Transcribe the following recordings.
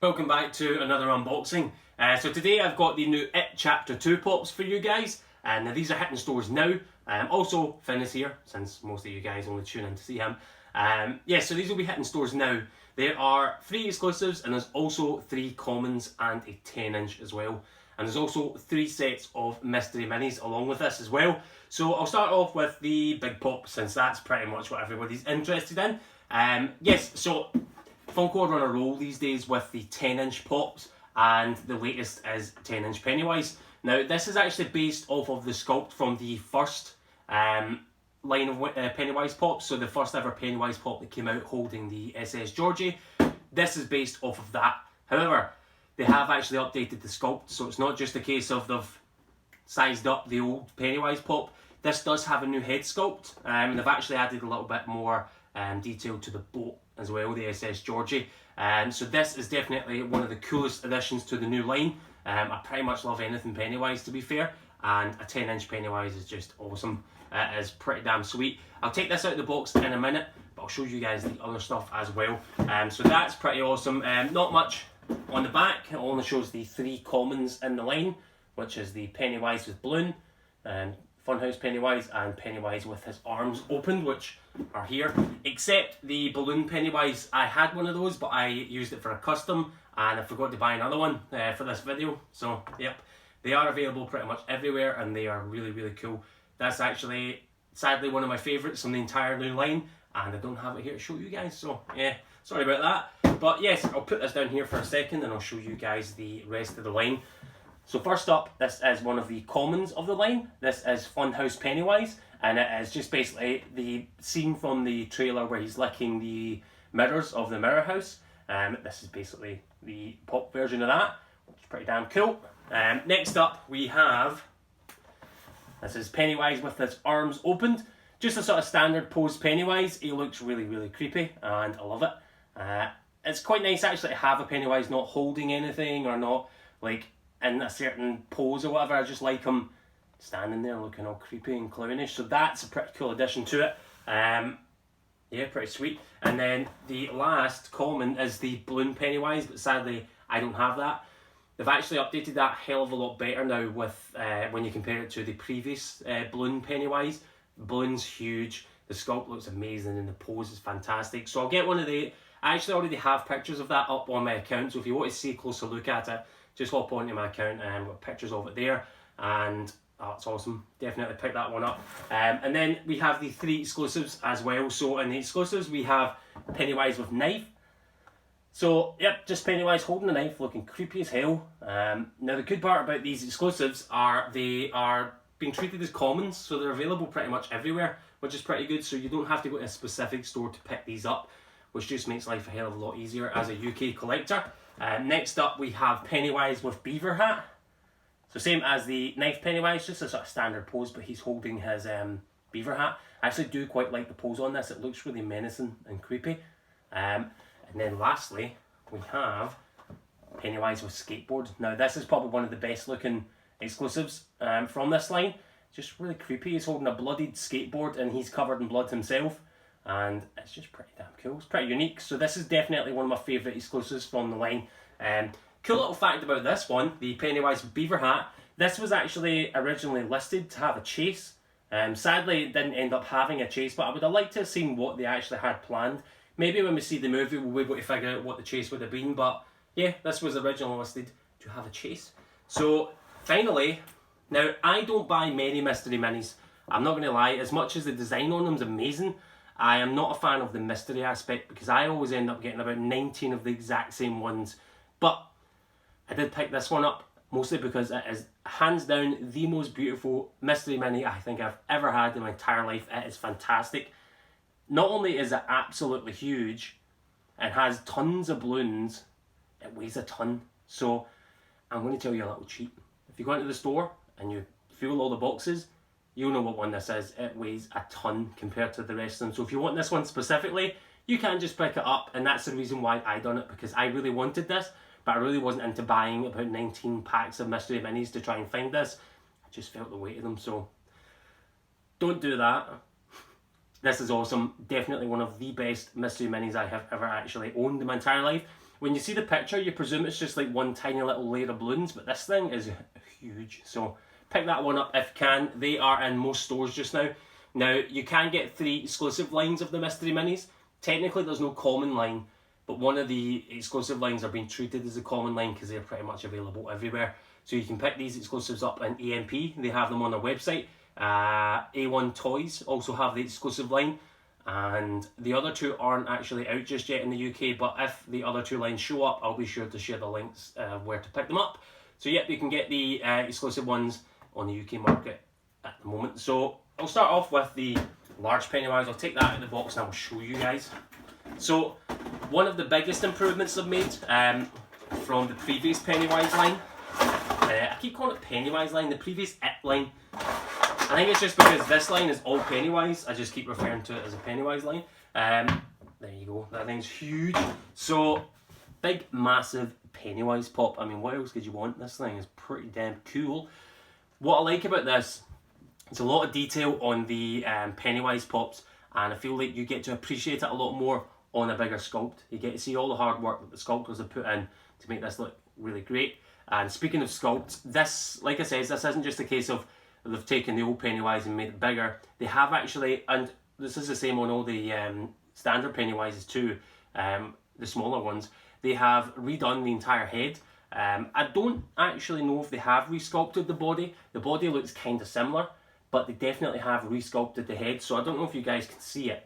Welcome back to another unboxing. So today I've got the new It Chapter 2 pops for you guys. Now these are hitting stores now. Also Finn is here, since most of you guys only tune in to see him. So these will be hitting stores now. There are 3 exclusives and there's also 3 commons and a 10-inch as well. And there's also 3 sets of mystery minis along with this as well. So I'll start off with the big pop, since that's pretty much what everybody's interested in. So Funko are on a roll these days with the 10-inch pops, and the latest is 10-inch Pennywise. Now this is actually based off of the sculpt from the first line of Pennywise pops, so the first ever Pennywise pop that came out holding the SS Georgie. This is based off of that. However, they have actually updated the sculpt, so it's not just a case of they've sized up the old Pennywise pop. This does have a new head sculpt, and they've actually added a little bit more detail to the boat as well, the SS Georgie. So this is definitely one of the coolest additions to the new line. I pretty much love anything Pennywise, to be fair, and a 10-inch Pennywise is just awesome. It is pretty damn sweet. I'll take this out of the box in a minute, but I'll show you guys the other stuff as well. So that's pretty awesome. Not much on the back. It only shows the 3 commons in the line, which is the Pennywise with balloon, Funhouse Pennywise, and Pennywise with his arms opened, which are here. Except the balloon Pennywise, I had one of those, but I used it for a custom, and I forgot to buy another one for this video. So, yep, they are available pretty much everywhere, and they are really, really cool. That's actually, sadly, one of my favourites from the entire new line, and I don't have it here to show you guys, so yeah, sorry about that. But yes, I'll put this down here for a second, and I'll show you guys the rest of the line. So first up, this is one of the commons of the line. This is Funhouse Pennywise, and it is just basically the scene from the trailer where he's licking the mirrors of the mirror house. This is basically the pop version of that, which is pretty damn cool. Next up, we have, this is Pennywise with his arms opened. Just a sort of standard pose Pennywise. He looks really, really creepy, and I love it. It's quite nice actually to have a Pennywise not holding anything or not like in a certain pose or whatever. I just like him standing there looking all creepy and clownish, so that's a pretty cool addition to it. Yeah, pretty sweet. And then the last common is the balloon Pennywise, but sadly I don't have that. They've actually updated that hell of a lot better now with when you compare it to the previous balloon Pennywise. The balloon's huge, the sculpt looks amazing, and the pose is fantastic. So I'll get one of the, I actually already have pictures of that up on my account, so if you want to see a closer look at it, just hop onto my account and got pictures of it there, and it's awesome. Definitely pick that one up. And then we have the 3 exclusives as well. So in the exclusives we have Pennywise with knife. So yep, just Pennywise holding the knife, looking creepy as hell. Now the good part about these exclusives are they are being treated as commons, so they're available pretty much everywhere, which is pretty good. So you don't have to go to a specific store to pick these up, which just makes life a hell of a lot easier as a UK collector. Next up we have Pennywise with beaver hat. So same as the knife Pennywise, just a sort of standard pose, but he's holding his beaver hat. I actually do quite like the pose on this. It looks really menacing and creepy. And then lastly we have Pennywise with skateboard. Now this is probably one of the best looking exclusives from this line. Just really creepy. He's holding a bloodied skateboard and he's covered in blood himself, and it's just pretty damn cool. It's pretty unique. So this is definitely one of my favourite exclusives from the line. Cool little fact about this one, the Pennywise beaver hat. This was actually originally listed to have a chase. Sadly, it didn't end up having a chase, but I would have liked to have seen what they actually had planned. Maybe when we see the movie, we'll be able to figure out what the chase would have been. But yeah, this was originally listed to have a chase. So finally, now I don't buy many mystery minis. I'm not going to lie. As much as the design on them is amazing, I am not a fan of the mystery aspect, because I always end up getting about 19 of the exact same ones. But I did pick this one up mostly because it is hands down the most beautiful mystery mini I think I've ever had in my entire life. It is fantastic. Not only is it absolutely huge, it has tons of balloons, it weighs a ton. So I'm going to tell you a little cheat. If you go into the store and you feel all the boxes, you'll know what one this is. It weighs a ton compared to the rest of them. So if you want this one specifically, you can just pick it up, and that's the reason why I done it, because I really wanted this, but I really wasn't into buying about 19 packs of mystery minis to try and find this. I just felt the weight of them, so don't do that. This is awesome. Definitely one of the best mystery minis I have ever actually owned in my entire life. when you see the picture, you presume it's just like one tiny little layer of balloons, but this thing is huge. So pick that one up if you can. They are in most stores just now. Now, you can get 3 exclusive lines of the Mystery Minis. Technically, there's no common line, but one of the exclusive lines are being treated as a common line because they're pretty much available everywhere. So you can pick these exclusives up in AMP. They have them on their website. A1 Toys also have the exclusive line. And the other 2 aren't actually out just yet in the UK, but if the other 2 lines show up, I'll be sure to share the links where to pick them up. So yep, you can get the exclusive ones on the UK market at the moment. So I'll start off with the large Pennywise. I'll take that out of the box and I'll show you guys. So one of the biggest improvements I've made from the previous Pennywise line, I keep calling it Pennywise line, the previous It line. I think it's just because this line is all Pennywise, I just keep referring to it as a Pennywise line. There you go, that thing's huge. So, big, massive Pennywise pop. I mean, what else could you want? This thing is pretty damn cool. What I like about this, it's a lot of detail on the Pennywise pops, and I feel like you get to appreciate it a lot more on a bigger sculpt. You get to see all the hard work that the sculptors have put in to make this look really great. And speaking of sculpts, this, like I said, this isn't just a case of they've taken the old Pennywise and made it bigger. They have actually, and this is the same on all the standard Pennywises too, the smaller ones, they have redone the entire head. I don't actually know if they have resculpted the body. The body looks kind of similar, but they definitely have resculpted the head, so I don't know if you guys can see it.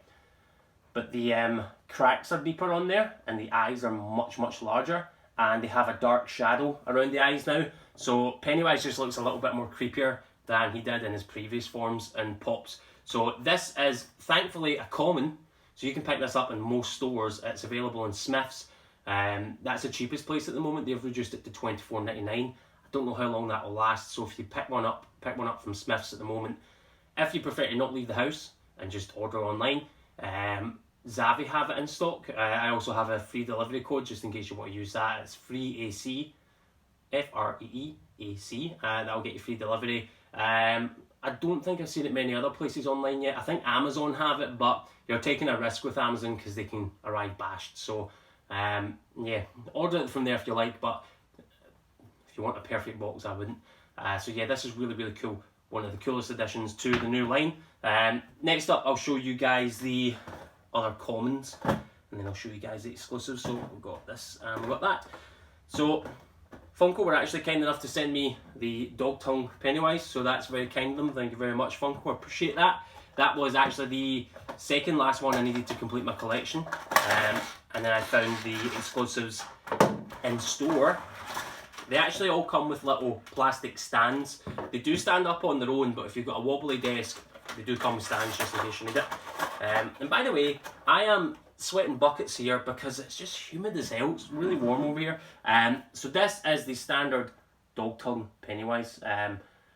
But the cracks are deeper on there, and the eyes are much, much larger, and they have a dark shadow around the eyes now. So Pennywise just looks a little bit more creepier than he did in his previous forms and pops. So this is thankfully a common, so you can pick this up in most stores. It's available in Smith's. That's the cheapest place at the moment. They've reduced it to $24.99. I don't know how long that will last, so if you pick one up from Smith's at the moment. If you prefer to not leave the house and just order online, Zavi have it in stock. I also have a free delivery code just in case you want to use that. It's FREEAC, FREEAC. That'll get you free delivery. I don't think I've seen it many other places online yet. I think Amazon have it, but you're taking a risk with Amazon because they can arrive bashed. So yeah, order it from there if you like, but if you want a perfect box, I wouldn't. So yeah, this is really, really cool. One of the coolest additions to the new line. Next up, I'll show you guys the other commons, and then I'll show you guys the exclusives. So we've got this and we've got that. So Funko were actually kind enough to send me the dog tongue Pennywise, so that's very kind of them. Thank you very much, Funko. I appreciate that. That was actually the second last one I needed to complete my collection. And then I found the exclusives in store. They actually all come with little plastic stands. They do stand up on their own, but if you've got a wobbly desk, they do come with stands just in case you need it. And by the way, I am sweating buckets here because it's just humid as hell. It's really warm over here. So this is the standard dog tongue Pennywise.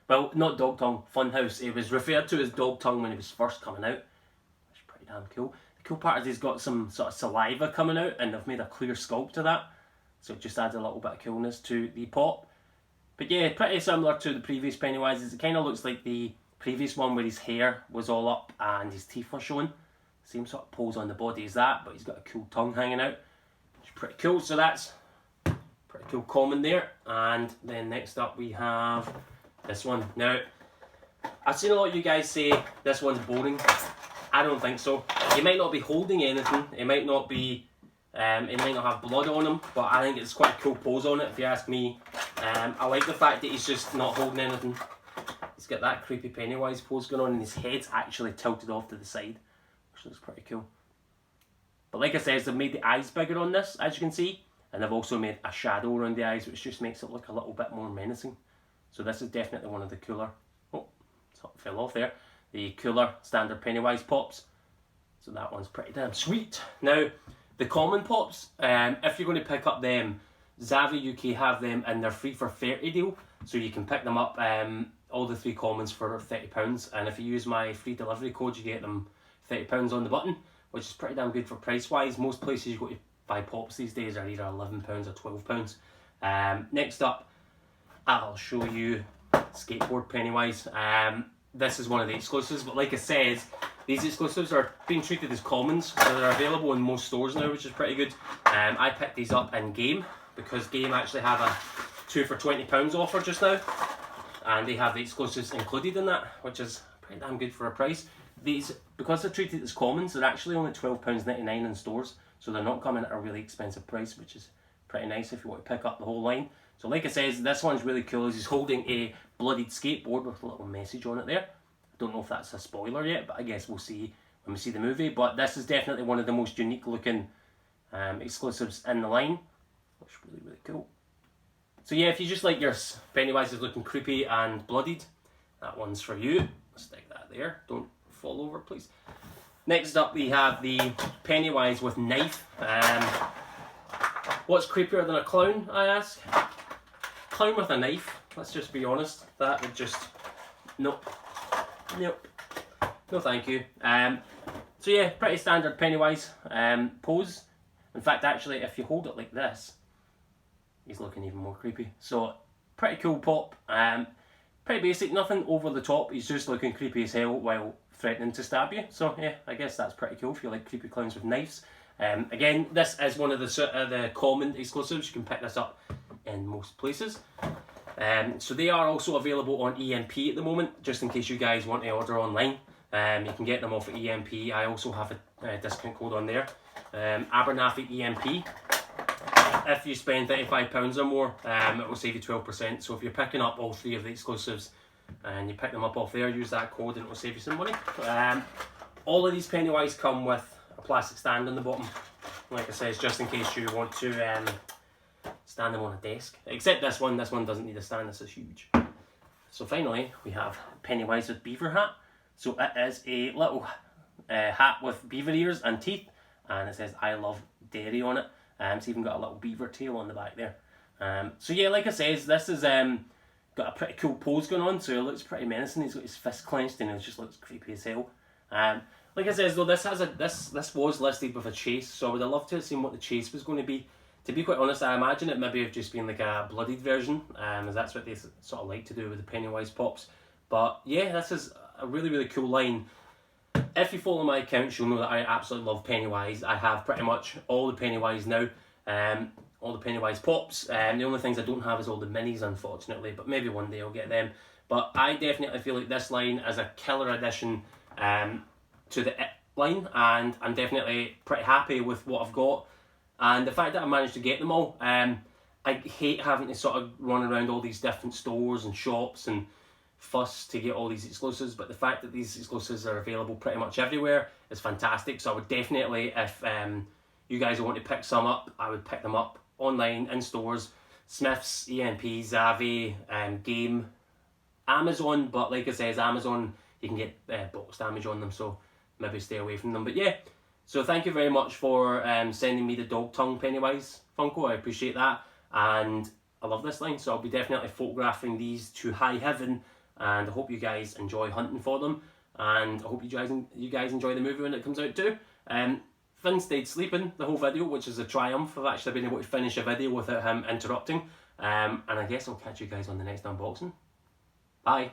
Well, not dog tongue, Funhouse. It was referred to as dog tongue when it was first coming out. It's pretty damn cool. The cool part is he's got some sort of saliva coming out, and they've made a clear sculpt to that. So it just adds a little bit of coolness to the pop. But yeah, pretty similar to the previous Pennywises. It kind of looks like the previous one where his hair was all up and his teeth were showing. Same sort of pose on the body as that, but he's got a cool tongue hanging out. Which is pretty cool, so that's pretty cool common there. And then next up we have this one. Now, I've seen a lot of you guys say this one's boring. I don't think so. He might not be holding anything. It might not be, it might not have blood on him, but I think it's quite a cool pose on it if you ask me. I like the fact that he's just not holding anything. He's got that creepy Pennywise pose going on, and his head's actually tilted off to the side, which looks pretty cool. But like I said, they've made the eyes bigger on this, as you can see, and they've also made a shadow around the eyes, which just makes it look a little bit more menacing. So this is definitely one of the cooler, oh, something fell off there, the cooler standard Pennywise pops. So that one's pretty damn sweet. Now, the common pops, if you're going to pick up them, Zavi UK have them in their free for 30 deal, so you can pick them up, all the 3 commons for £30, and if you use my free delivery code, you get them £30 on the button, which is pretty damn good for price wise. Most places you go to buy pops these days are either £11 or £12. Next up, I'll show you skateboard Pennywise. This is one of the exclusives, but like I said, these exclusives are being treated as commons, so they're available in most stores now, which is pretty good. I picked these up in Game, because Game actually have a 2 for £20 offer just now, and they have the exclusives included in that, which is pretty damn good for a price. These, because they're treated as commons, they're actually only £12.99 in stores, so they're not coming at a really expensive price, which is pretty nice if you want to pick up the whole line. So like I says, this one's really cool. He's holding a bloodied skateboard with a little message on it there. I don't know if that's a spoiler yet, but I guess we'll see when we see the movie. But this is definitely one of the most unique looking exclusives in the line, which is really, really cool. So yeah, if you just like your Pennywise is looking creepy and bloodied, that one's for you. Stick that there. Don't fall over, please. Next up, we have the Pennywise with knife. What's creepier than a clown, I ask? Clown with a knife. Let's just be honest. That would just... Nope. Nope. No thank you. So yeah, pretty standard Pennywise pose. In fact, actually, if you hold it like this, he's looking even more creepy. So, pretty cool pop. Pretty basic, nothing over the top. He's just looking creepy as hell while threatening to stab you. So yeah, I guess that's pretty cool if you like creepy clowns with knives. Again, this is one of the common exclusives. You can pick this up in most places. So they are also available on EMP at the moment, just in case you guys want to order online. You can get them off at EMP. I also have a discount code on there. Abbernaffy EMP. If you spend £35 or more, it will save you 12%. So if you're picking up all 3 of the exclusives and you pick them up off there, use that code and it will save you some money. All of these Pennywise come with a plastic stand on the bottom. Like I said, just in case you want to stand them on a desk. Except this one doesn't need a stand, this is huge. So finally, we have Pennywise with beaver hat. So it is a little hat with beaver ears and teeth, and it says I love dairy on it. It's even got a little beaver tail on the back there. So yeah, like I says, this is got a pretty cool pose going on, so it looks pretty menacing. He's got his fist clenched and it just looks creepy as hell. Like I says though, this was listed with a chase, so I would have loved to have seen what the chase was going to be. To be quite honest, I imagine it maybe have just been like a bloodied version, as that's what they sort of like to do with the Pennywise pops. But yeah, this is a really, really cool line. If you follow my accounts, you'll know that I absolutely love Pennywise. I have pretty much all the Pennywise now, all the Pennywise pops. The only things I don't have is all the minis, unfortunately, but maybe one day I'll get them. But I definitely feel like this line is a killer addition to the It line, and I'm definitely pretty happy with what I've got. And the fact that I managed to get them all, I hate having to sort of run around all these different stores and shops and fuss to get all these exclusives, but the fact that these exclusives are available pretty much everywhere is fantastic. So I would definitely, if you guys want to pick some up, I would pick them up online, in stores, Smiths, EMP, Zavi, Game, Amazon, but like I says, Amazon, you can get box damage on them, so maybe stay away from them. But yeah, so thank you very much for sending me the dog tongue Pennywise Funko, I appreciate that, and I love this line, so I'll be definitely photographing these to high heaven, and I hope you guys enjoy hunting for them, and I hope you guys enjoy the movie when it comes out too. Finn stayed sleeping the whole video, which is a triumph. I've actually been able to finish a video without him interrupting, and I guess I'll catch you guys on the next unboxing. Bye.